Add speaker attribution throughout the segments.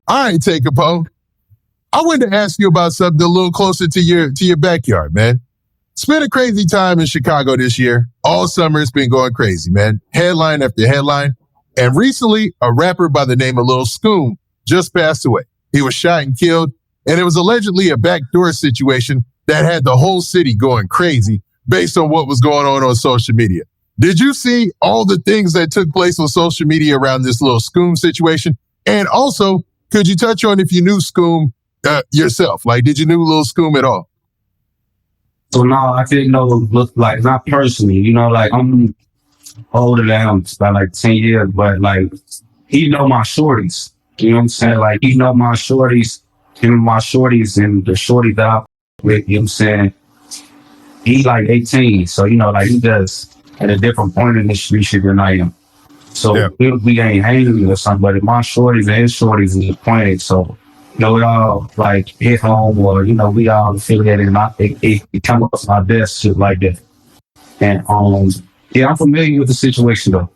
Speaker 1: All right, Tay Capone. I wanted to ask you about something a little closer to your backyard, man. It's been a crazy time in Chicago this year. All summer it's been going crazy, man. Headline after headline. And recently, a rapper by the name of Lil Scoom just passed away. He was shot and killed, and it was allegedly a backdoor situation that had the whole city going crazy based on what was going on social media. Did you see all the things that took place on social media around this Lil Scoom situation? And also, could you touch on if you knew Scoom yourself? Like, did you know Lil Scoom at all?
Speaker 2: So no, I didn't know, look, like, not personally, like, I'm older than him by like 10 years, but like, he know my shorties, you know what I'm saying? Like, he know my shorties, him and my shorties and the shorty that I with, you know what I'm saying? He like 18, so, like, he just at a different point in the street shit than I am. So
Speaker 1: Yeah.
Speaker 2: we ain't hanging or something, but my shorties and his shorties is acquainted, so we all like hit home or we all affiliated and it come up my desk shit like that. And yeah, I'm familiar with the situation though.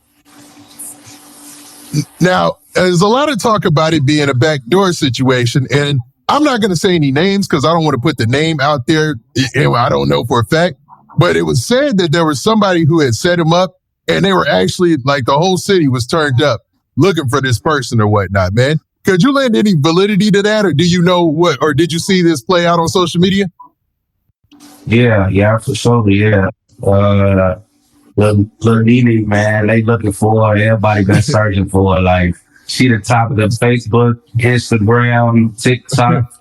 Speaker 1: Now, there's a lot of talk about it being a backdoor situation, and I'm not going to say any names because I don't want to put the name out there. I don't know for a fact, but it was said that there was somebody who had set him up, and they were actually, like, the whole city was turned up looking for this person or whatnot, man. Could you lend any validity to that, or do you know what, or did you see this play out on social media?
Speaker 2: Yeah, for sure, yeah. Little Nene, man, they looking for her. Everybody been searching for her. Like, she the top of the Facebook, Instagram, TikTok,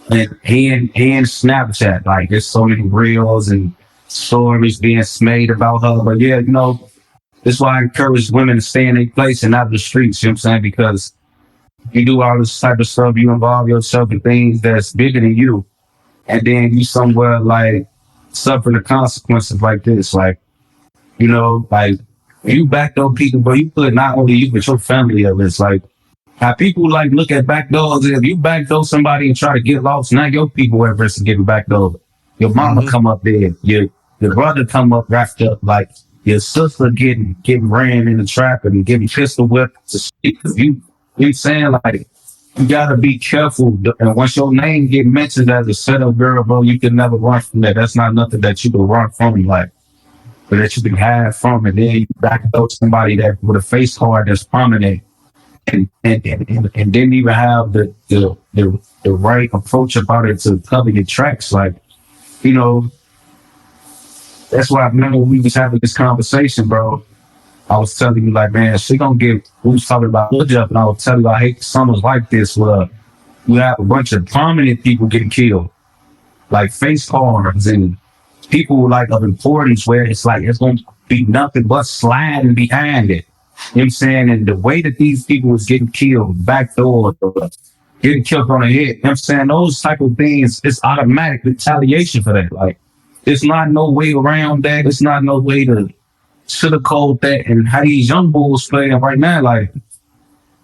Speaker 2: and Snapchat. Like, there's so many reels and stories being made about her. But yeah, that's why I encourage women to stay in their place and out of the streets, you know what I'm saying? Because you do all this type of stuff, you involve yourself in things that's bigger than you. And then you somewhere like suffering the consequences like this. Like, like you backdoor people, but you put not only you, but your family at risk. Like, how people like look at backdoors, if you backdoor somebody and try to get lost, now your people at risk of getting backdoored. Your mama come up there, your brother come up wrapped up, like your sister getting ran in the trap and getting pistol whipped to shit. You saying, like, you gotta be careful. And once your name get mentioned as a setup girl, bro, you can never run from that. That's not nothing that you can run from, like, but that you can hide from. And then you backdoor somebody that with a face card that's prominent and didn't even have the right approach about it to cover your tracks. Like, that's why I remember we was having this conversation, bro. I was telling you, like, man, we was talking about Lil Jeff, and I was telling you, I hate summers like this where we have a bunch of prominent people getting killed, like face cards and people like of importance where it's like it's going to be nothing but sliding behind it. You know what I'm saying? And the way that these people was getting killed, backdoor, getting killed on the head, you know what I'm saying? Those type of things, it's automatic retaliation for that. Like, there's not no way around that. There's not no way to sugarcoat that. And how these young bulls playing right now, like,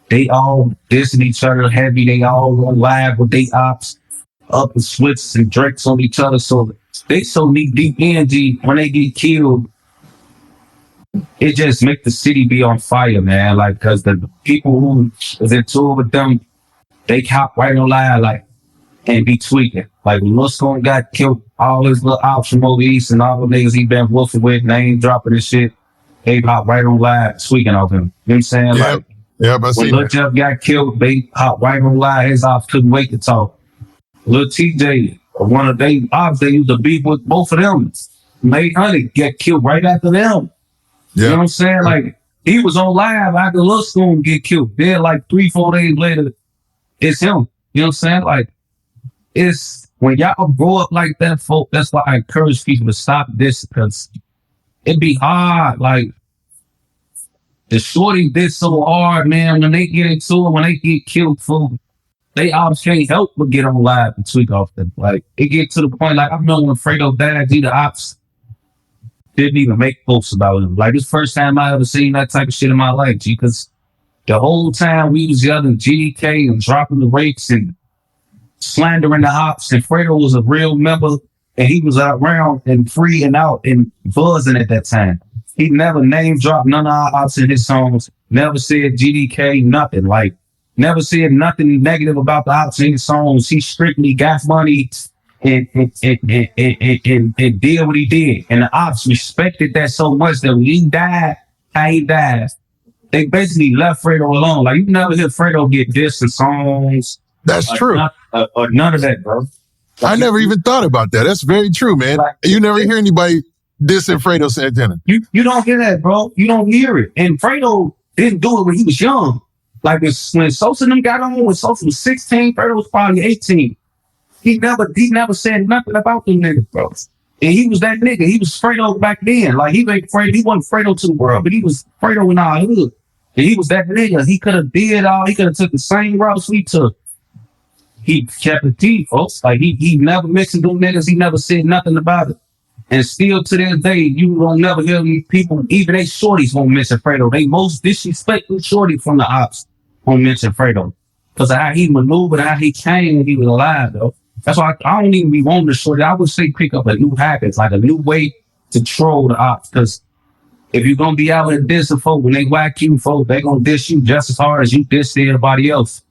Speaker 2: they all dissing each other heavy. They all on live with they ops up and switches and drinks on each other. So they so deep energy when they get killed. It just make the city be on fire, man. Like, cause the people who is in tour with them, they hop right on live, like, and be tweaking. Like, when Lil Scoom got killed, all his little ops from over east and all the niggas he been woofing with, name dropping and shit, they hop right on live tweaking off him. You know what I'm saying?
Speaker 1: Yeah,
Speaker 2: like,
Speaker 1: yeah,
Speaker 2: when Lil Jeff got killed, they hop right on live. His ops couldn't wait to talk. Lil TJ, one of they ops, they used to be with both of them. May Honey get killed right after them.
Speaker 1: yeah.
Speaker 2: You know what I'm saying? Like, he was on live after Lil Scoom get killed. Then, like, 3-4 days later, it's him. You know what I'm saying? Like, it's when y'all grow up like that, folk. That's why I encourage people to stop this, because it be hard. Like, the shorty did so hard, man. When they get into it, when they get killed, folk, they always can't help but get on live and tweak off them. Like, it get to the point, like, I remember when Fredo died, the Opps didn't even make posts about him. Like, it's the first time I ever seen that type of shit in my life, G, because the whole time we was yelling GDK and dropping the rates and slandering the Opps, and Fredo was a real member, and he was around and free and out and buzzing at that time. He never name dropped none of our Opps in his songs, never said GDK, nothing. Like, Never said nothing negative about the Opps in his songs. He strictly got money and did what he did. And the Opps respected that so much that when he died, how he died, they basically left Fredo alone. Like you never hear Fredo get dissed in songs.
Speaker 1: That's true.
Speaker 2: Or none of that, bro. Like,
Speaker 1: I never even thought about that. That's very true, man.
Speaker 2: Like,
Speaker 1: you never hear anybody dissing Fredo Santana.
Speaker 2: You don't hear that, bro. You don't hear it. And Fredo didn't do it when he was young. Like when Sosa and them got on, when Sosa was 16, Fredo was probably 18. He never said nothing about them niggas, bro. And he was that nigga. He was Fredo back then. Like he wasn't Fredo to the world, but he was Fredo in our hood. And he was that nigga. He could have did all. He could have took the same routes we took. He kept the T, folks. Like he never mixed with them niggas. He never said nothing about it. And still to this day, you won't never hear these people, even they shorties won't mention Fredo. They most disrespectful shorty from the Opps won't mention Fredo. Because of how he maneuvered, how he came when he was alive, though. That's why I don't even be wanting to shorty. I would say pick up a new habit, like a new way to troll the Opps. Because if you're going to be out here dissing folk, when they whack you, folk, they going to diss you just as hard as you diss everybody else.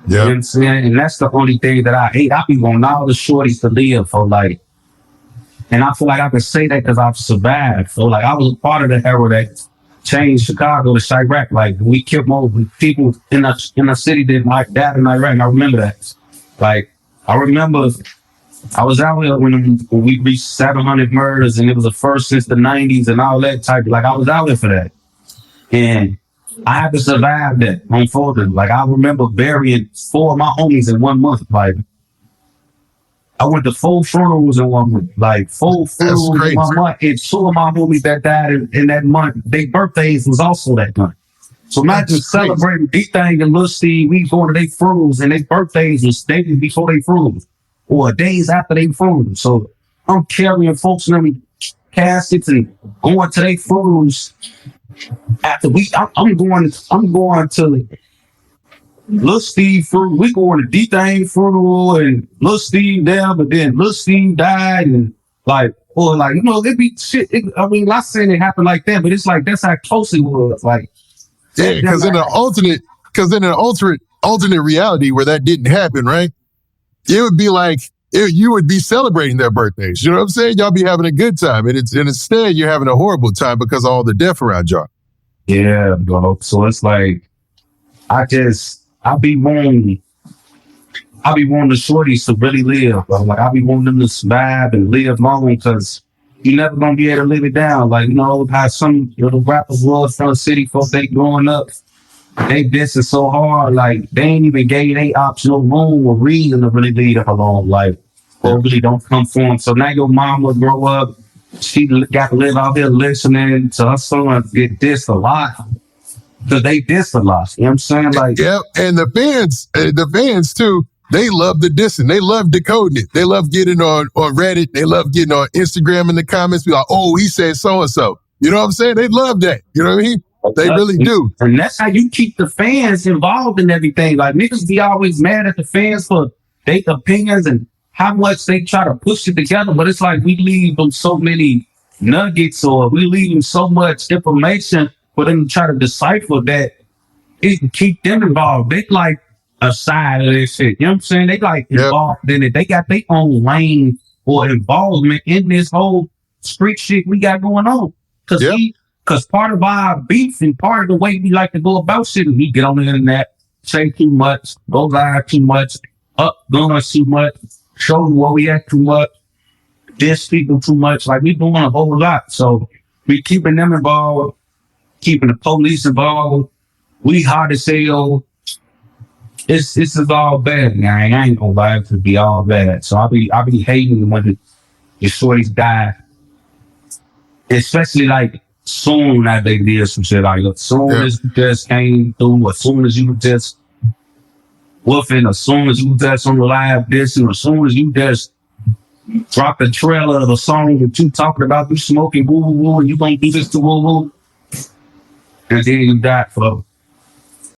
Speaker 1: Yeah.
Speaker 2: You know what I'm saying? And that's the only thing that I hate. I be wanting all the shorties to live for like, and I feel like I can say that because I've survived. So like I was a part of the era that changed Chicago to Chirac. Like we killed more people in the city than like that in Iraq. And I remember that. Like I remember I was out here when we reached 700 murders and it was the first since the 90s and all that type. Like I was out here for that. And I had to survive that unfolding. Like I remember burying 4 of my homies in 1 month. Like I went to 4 funerals in 1 month. Like 4 funerals in 1 month. And 2 of my homies that died in that month, their birthdays was also that month. So imagine celebrating D-Thing and Lil Steve, we going to their funerals and their birthdays was days before their funerals or days after their funerals. So I'm carrying folks in them caskets and going to their funerals. After I'm going to Lil Steve funeral. We going to D-Thing funeral and Lil Steve there, but then Lil Steve died and like, or like, you know, it be shit. I mean, not saying it happened like that, but it's like that's how close it was. Like,
Speaker 1: yeah, because in an alternate reality where that didn't happen, right? It would be like you would be celebrating their birthdays. You know what I'm saying? Y'all be having a good time, and instead you're having a horrible time because of all the death around y'all.
Speaker 2: Yeah, bro. So it's like I be wanting the shorties to really live, bro. Like I be wanting them to survive and live long because you're never gonna be able to live it down. Like, you know, how some little rappers was from the city folks, they growing up, they dissing so hard, like they ain't even gave they Opps no room or reason to really leave them alone. Like, or really don't come for them. So now your mom will grow up, she got to live out here listening to her son get dissed a lot. Because they diss a lot. You know what I'm saying? Like,
Speaker 1: yeah, and the fans too, they love the dissing. They love decoding it. They love getting on Reddit. They love getting on Instagram in the comments. Be like, oh, he said so-and-so. You know what I'm saying? They love that. You know what I mean? They really do.
Speaker 2: And that's how you keep the fans involved in everything. Like, niggas be always mad at the fans for their opinions and how much they try to push it together. But it's like we leave them so many nuggets or we leave them so much information for them to try to decipher that it can keep them involved. They like a side of this shit. You know what I'm saying? They like involved in it. They got their own lane or involvement in this whole street shit we got going on. Because part of our beef and part of the way we like to go about shit is we get on the internet, say too much, go live too much, up guns too much, show where we at too much, diss people too much. Like we doing a whole lot. So we keeping them involved, keeping the police involved. We hard as hell. This is all bad, man. I ain't gonna lie, it be all bad. So I be hating when the shorties die. Especially like soon as they did some shit, like as soon as you just came through, as soon as you just woofing, as soon as you just on the live dissing, as soon as you just drop the trailer of a song that you talking about, you smoking woo woo, and you gonna do this to woo woo, and then you die, folks.